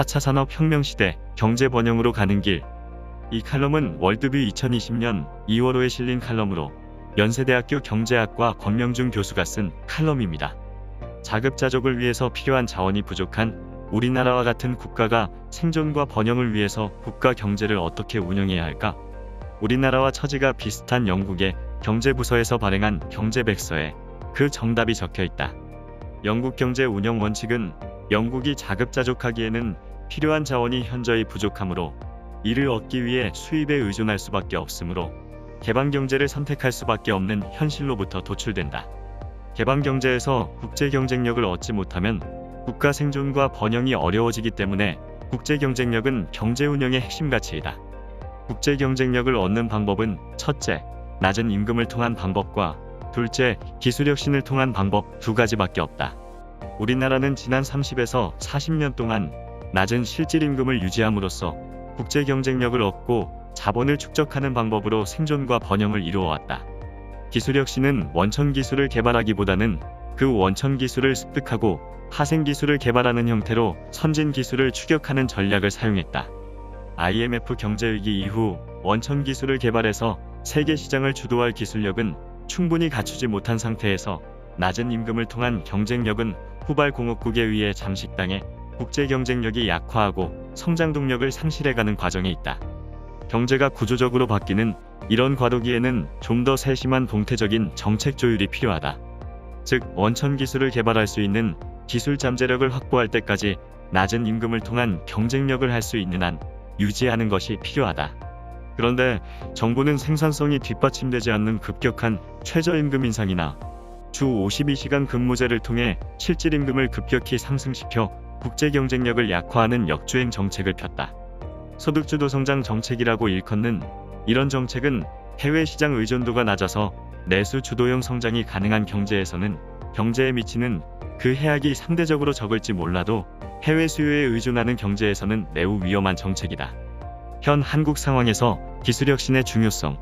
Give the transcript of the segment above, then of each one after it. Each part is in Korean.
4차 산업혁명 시대 경제 번영으로 가는 길. 이 칼럼은 월드뷰 2020년 2월호에 실린 칼럼으로 연세대학교 경제학과 권명중 교수가 쓴 칼럼입니다. 자급자족을 위해서 필요한 자원이 부족한 우리나라와 같은 국가가 생존과 번영을 위해서 국가 경제를 어떻게 운영해야 할까? 우리나라와 처지가 비슷한 영국의 경제부서에서 발행한 경제백서에 그 정답이 적혀 있다. 영국 경제 운영 원칙은 영국이 자급자족하기에는 필요한 자원이 현저히 부족하므로 이를 얻기 위해 수입에 의존할 수밖에 없으므로 개방경제를 선택할 수밖에 없는 현실로부터 도출된다. 개방경제에서 국제경쟁력을 얻지 못하면 국가 생존과 번영이 어려워지기 때문에 국제경쟁력은 경제운영의 핵심 가치이다. 국제경쟁력을 얻는 방법은 첫째, 낮은 임금을 통한 방법과 둘째, 기술혁신을 통한 방법 두 가지밖에 없다. 우리나라는 지난 30에서 40년 동안 낮은 실질임금을 유지함으로써 국제경쟁력을 얻고 자본을 축적하는 방법으로 생존과 번영을 이루어왔다. 기술혁신은 원천기술을 개발하기보다는 그 원천기술을 습득하고 파생기술을 개발하는 형태로 선진기술을 추격하는 전략을 사용했다. IMF 경제위기 이후 원천기술을 개발해서 세계 시장을 주도할 기술력은 충분히 갖추지 못한 상태에서 낮은 임금을 통한 경쟁력은 후발공업국에 의해 잠식당해 국제경쟁력이 약화하고 성장 동력을 상실해가는 과정에 있다. 경제가 구조적으로 바뀌는 이런 과도기에는 좀 더 세심한 동태적인 정책 조율이 필요하다. 즉, 원천기술을 개발할 수 있는 기술 잠재력을 확보할 때까지 낮은 임금을 통한 경쟁력을 할 수 있는 한 유지하는 것이 필요하다. 그런데 정부는 생산성이 뒷받침되지 않는 급격한 최저임금 인상이나 주 52시간 근무제를 통해 실질임금을 급격히 상승시켜 국제경쟁력을 약화하는 역주행 정책을 폈다. 소득주도 성장 정책이라고 일컫는 이런 정책은 해외 시장 의존도가 낮아서 내수 주도형 성장이 가능한 경제에서는 경제에 미치는 그 해악이 상대적으로 적을지 몰라도 해외 수요에 의존하는 경제에서는 매우 위험한 정책이다. 현 한국 상황에서 기술혁신의 중요성.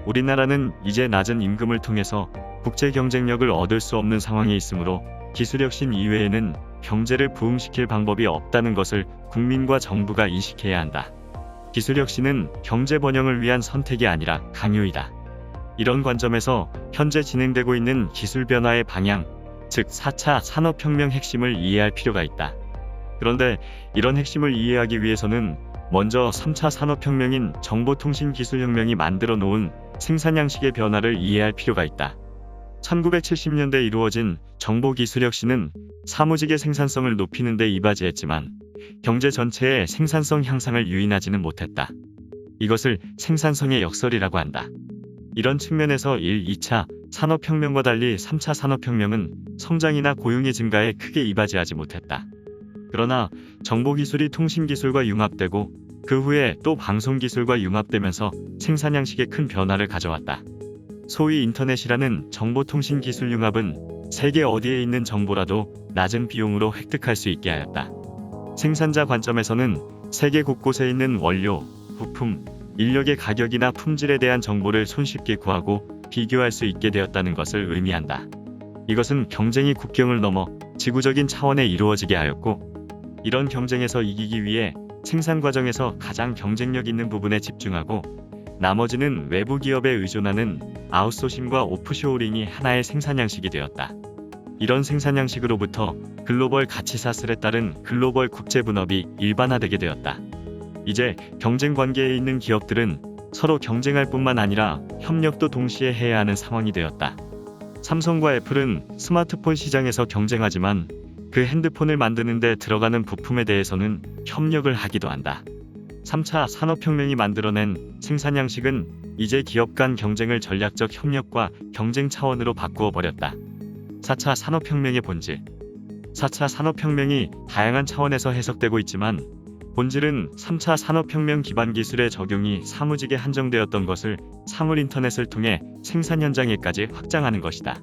우리나라는 이제 낮은 임금을 통해서 국제 경쟁력을 얻을 수 없는 상황에 있으므로 기술혁신 이외에는 경제를 부흥시킬 방법이 없다는 것을 국민과 정부가 인식해야 한다. 기술혁신은 경제 번영을 위한 선택이 아니라 강요이다. 이런 관점에서 현재 진행되고 있는 기술 변화의 방향, 즉 4차 산업혁명 핵심을 이해할 필요가 있다. 그런데 이런 핵심을 이해하기 위해서는 먼저 3차 산업혁명인 정보통신기술혁명이 만들어 놓은 생산양식의 변화를 이해할 필요가 있다. 1970년대 이루어진 정보기술혁신은 사무직의 생산성을 높이는 데 이바지했지만 경제 전체의 생산성 향상을 유인하지는 못했다. 이것을 생산성의 역설이라고 한다. 이런 측면에서 1, 2차 산업혁명과 달리 3차 산업혁명은 성장이나 고용의 증가에 크게 이바지하지 못했다. 그러나 정보기술이 통신기술과 융합되고 그 후에 또 방송기술과 융합되면서 생산양식에 큰 변화를 가져왔다. 소위 인터넷이라는 정보통신기술 융합은 세계 어디에 있는 정보라도 낮은 비용으로 획득할 수 있게 하였다. 생산자 관점에서는 세계 곳곳에 있는 원료, 부품, 인력의 가격이나 품질에 대한 정보를 손쉽게 구하고 비교할 수 있게 되었다는 것을 의미한다. 이것은 경쟁이 국경을 넘어 지구적인 차원에 이루어지게 하였고, 이런 경쟁에서 이기기 위해 생산 과정에서 가장 경쟁력 있는 부분에 집중하고 나머지는 외부 기업에 의존하는 아웃소싱과 오프쇼어링이 하나의 생산 양식이 되었다. 이런 생산 양식으로부터 글로벌 가치사슬에 따른 글로벌 국제 분업이 일반화되게 되었다. 이제 경쟁 관계에 있는 기업들은 서로 경쟁할 뿐만 아니라 협력도 동시에 해야 하는 상황이 되었다. 삼성과 애플은 스마트폰 시장에서 경쟁하지만 그 핸드폰을 만드는 데 들어가는 부품에 대해서는 협력을 하기도 한다. 3차 산업혁명이 만들어낸 생산 양식은 이제 기업 간 경쟁을 전략적 협력과 경쟁 차원으로 바꾸어 버렸다. 4차 산업혁명의 본질. 4차 산업혁명이 다양한 차원에서 해석되고 있지만 본질은 3차 산업혁명 기반 기술의 적용이 사무직에 한정되었던 것을 사물 인터넷을 통해 생산 현장에까지 확장하는 것이다.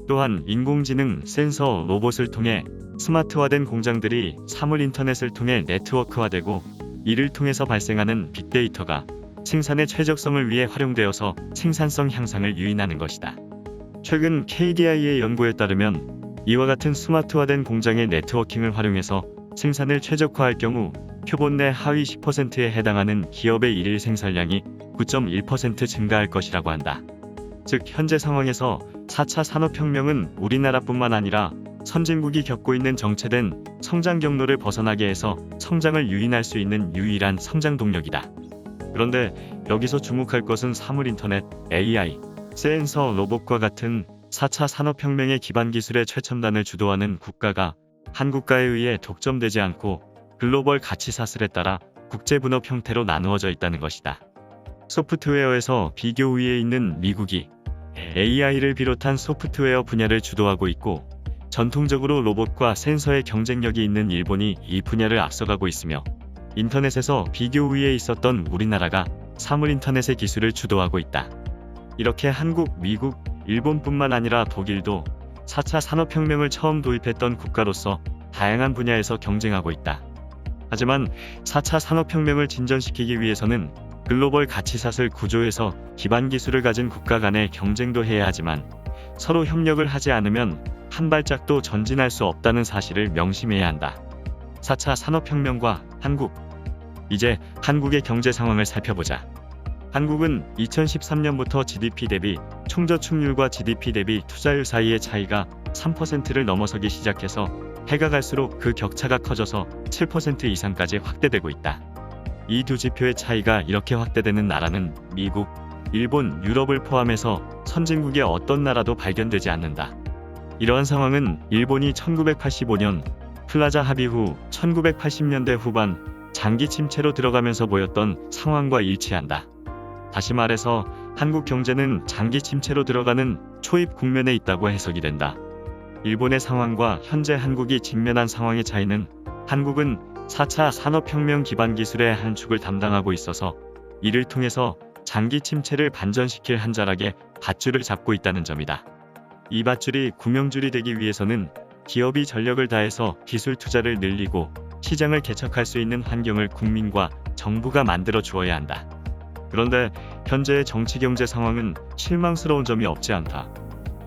또한 인공지능, 센서, 로봇을 통해 스마트화된 공장들이 사물 인터넷을 통해 네트워크화되고 이를 통해서 발생하는 빅데이터가 생산의 최적성을 위해 활용되어서 생산성 향상을 유인하는 것이다. 최근 KDI의 연구에 따르면 이와 같은 스마트화된 공장의 네트워킹을 활용해서 생산을 최적화할 경우 표본 내 하위 10%에 해당하는 기업의 일일 생산량이 9.1% 증가할 것이라고 한다. 즉 현재 상황에서 4차 산업혁명은 우리나라뿐만 아니라 선진국이 겪고 있는 정체된 성장 경로를 벗어나게 해서 성장을 유인할 수 있는 유일한 성장 동력이다. 그런데 여기서 주목할 것은 사물인터넷, AI, 센서, 로봇과 같은 4차 산업혁명의 기반 기술의 최첨단을 주도하는 국가가 한 국가에 의해 독점되지 않고 글로벌 가치사슬에 따라 국제분업 형태로 나누어져 있다는 것이다. 소프트웨어에서 비교 우위에 있는 미국이 AI를 비롯한 소프트웨어 분야를 주도하고 있고 전통적으로 로봇과 센서의 경쟁력이 있는 일본이 이 분야를 앞서가고 있으며 인터넷에서 비교 우위에 있었던 우리나라가 사물인터넷의 기술을 주도하고 있다. 이렇게 한국, 미국, 일본뿐만 아니라 독일도 4차 산업혁명을 처음 도입했던 국가로서 다양한 분야에서 경쟁하고 있다. 하지만 4차 산업혁명을 진전시키기 위해서는 글로벌 가치사슬 구조에서 기반 기술을 가진 국가 간의 경쟁도 해야 하지만 서로 협력을 하지 않으면 한 발짝도 전진할 수 없다는 사실을 명심해야 한다. 4차 산업혁명과 한국. 이제 한국의 경제 상황을 살펴보자. 한국은 2013년부터 GDP 대비 총저축률과 GDP 대비 투자율 사이의 차이가 3%를 넘어서기 시작해서 해가 갈수록 그 격차가 커져서 7% 이상까지 확대되고 있다. 이 두 지표의 차이가 이렇게 확대되는 나라는 미국, 일본, 유럽을 포함해서 선진국의 어떤 나라도 발견되지 않는다. 이러한 상황은 일본이 1985년 플라자 합의 후 1980년대 후반 장기 침체로 들어가면서 보였던 상황과 일치한다. 다시 말해서 한국 경제는 장기 침체로 들어가는 초입 국면에 있다고 해석이 된다. 일본의 상황과 현재 한국이 직면한 상황의 차이는 한국은 4차 산업혁명 기반 기술의 한 축을 담당하고 있어서 이를 통해서 장기 침체를 반전시킬 한 자락의 밧줄을 잡고 있다는 점이다. 이 밧줄이 구명줄이 되기 위해서는 기업이 전력을 다해서 기술 투자를 늘리고 시장을 개척할 수 있는 환경을 국민과 정부가 만들어 주어야 한다. 그런데 현재의 정치 경제 상황은 실망스러운 점이 없지 않다.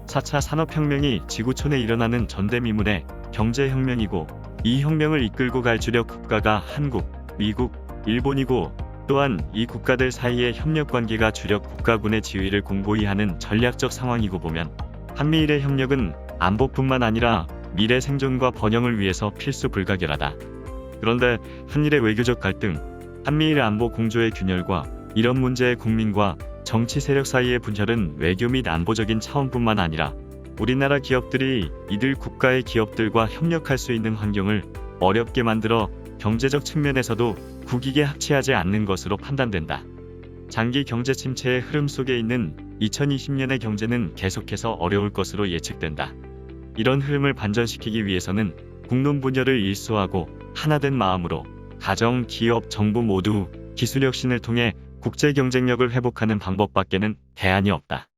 4차 산업혁명이 지구촌에 일어나는 전대미문의 경제혁명이고 이 혁명을 이끌고 갈 주력 국가가 한국, 미국, 일본이고 또한 이 국가들 사이의 협력관계가 주력 국가군의 지위를 공고히 하는 전략적 상황이고 보면 한미일의 협력은 안보뿐만 아니라 미래 생존과 번영을 위해서 필수 불가결하다. 그런데 한일의 외교적 갈등, 한미일 안보 공조의 균열과 이런 문제의 국민과 정치 세력 사이의 분열은 외교 및 안보적인 차원뿐만 아니라 우리나라 기업들이 이들 국가의 기업들과 협력할 수 있는 환경을 어렵게 만들어 경제적 측면에서도 국익에 합치하지 않는 것으로 판단된다. 장기 경제 침체의 흐름 속에 있는 2020년의 경제는 계속해서 어려울 것으로 예측된다. 이런 흐름을 반전시키기 위해서는 국론 분열을 일소하고 하나된 마음으로 가정, 기업, 정부 모두 기술 혁신을 통해 국제 경쟁력을 회복하는 방법밖에는 대안이 없다.